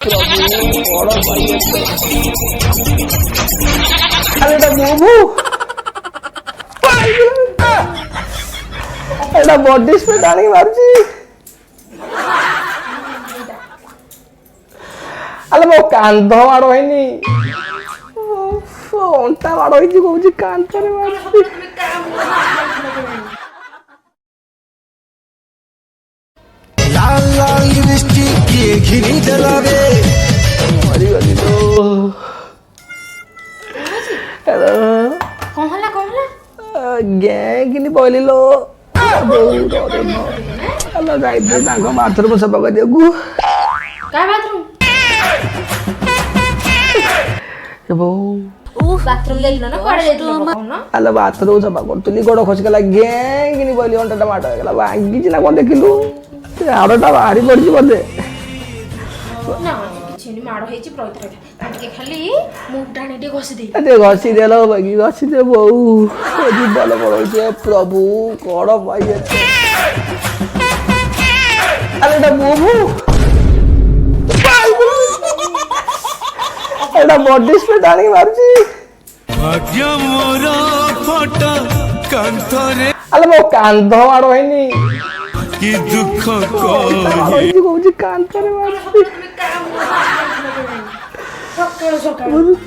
ବଡ ଭାଇ ଆରେ ଏଟା ବୋବୁ ଏଟା ବଡି ସ୍ପ୍ରେ ଆଣିକି ମାରୁଛି। ଆଲେ ମୋ କାନ୍ଧ ମାଡ଼ ହେଇନି, ଅଣ୍ଟା ମାଡ଼ ହେଇଛି କହୁଛି କାନ୍ଧରେ ମାରୁଛି। लाल लाल लिपस्टिक किए घिरी जलावे मरीगली तो कौन हला गैंग पहली लो जाइए बाथरूम सफा कर बाथरूम अल बाथरूम सफा करी गोड़ खसिगला गैंग पहली अंटा माड़ होगा भांगी ना कौन देखिलु हाड़टा बाहरी पड़ी बोधे घसी देल घसी दे बो जीवन पड़े प्रभु कौन पाई अरे बोबू एटा बॉडी स्प्रे आनी मारुची अरे मो कांध माड़ होनी कि दुख कहूँ कांधरे मारुची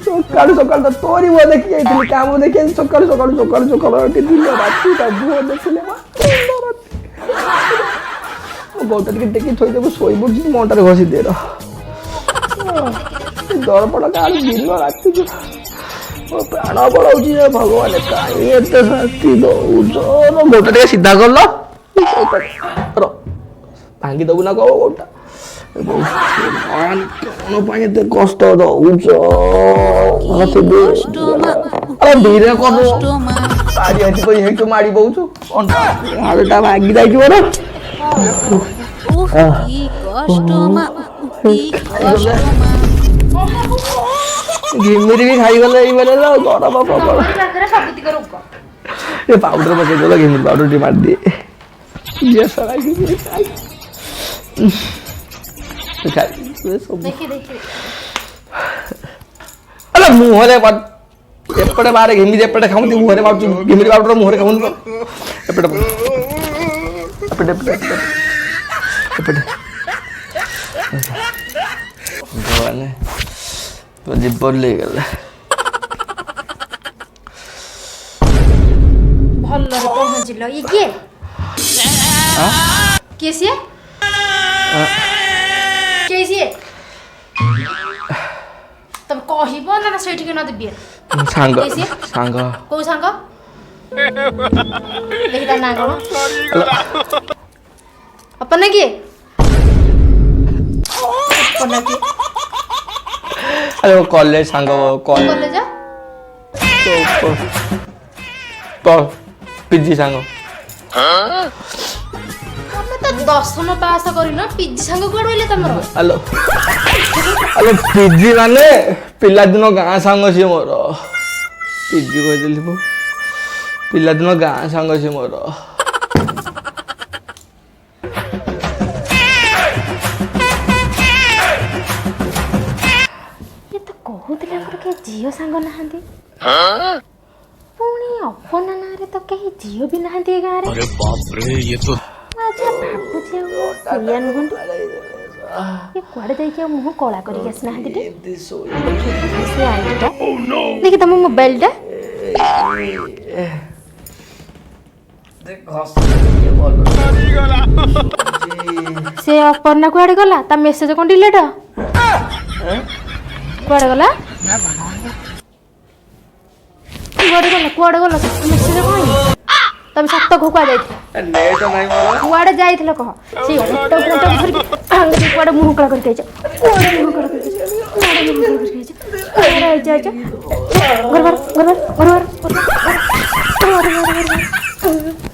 सकाल सकाल तो तोरी वो देखी जाइए काम देखी सकाल सकाल सकाल सकाल दिन राति बुह देखिले गोटा टेक थोदेबू शोई पड़ी मुंडे घसी दे दरपड़ का दिन राति प्राण पड़ाऊँ भगवान कहीं एत शांति दौच गोटा टे सीधा कर भांगी दबू ना कह गोटा कौन कष्ट दौच धीरे कर माड़ी पौच हाड़टा भांगी जाइए घिमिरी भी खाई गले गरम प्रबल पाउडर पकड़ घिमिरी पाउडर टी मार दिए सारा घिमिरी अरे मुहरे एपटे बारे घिमिरी एपटे खाऊँ मुहरे मारूँ घिमिरी पाउडर मुहरे खाऊँ एपटे एपटे एपटे भगवान तो जीवन ले गला भल्ल रे पहुँचिल ये किए सिए तब कहब ना सेठी के न देबी सांग सांग को सांग देखि ता ना कोन अपने किए अपने किए अरे वो कॉलेज सांग कॉलेज तो पीजी सांग तो दशम पास करिन पीजी सांग कोड होइले तमरो हेलो हेलो पीजी माने पिला दिन गाँ सांग सी मोर पीजी कह देली पिला दिन गाँ सांग सी मोर ये तो कहूतिले के जियो सांग नहांती पुणी अपना ना रे तो कहीं जियो भी नहांती गाँ रे अरे बाप रे ये तो अच्छा भाबुचे सुलिया नुहंती ये कुआडे जाई के मुह कला करी के नहांती टे से आईटा देखि तम मोबाइल टा से अपना कुआडे गला ता मेसेज कोन डिलीट कुआडे गला कुआडे गला मेसेज कोन तब सत्त घोका जाइथिला नेट नाही मोर कुआडे जाइथिला कह से फोटो फोटो धरि आंगली कुआडे मुह कला करके आइछ कुआडे मुह कला करके आइछ घर घर घर घर घर घर घर घर घर घर घर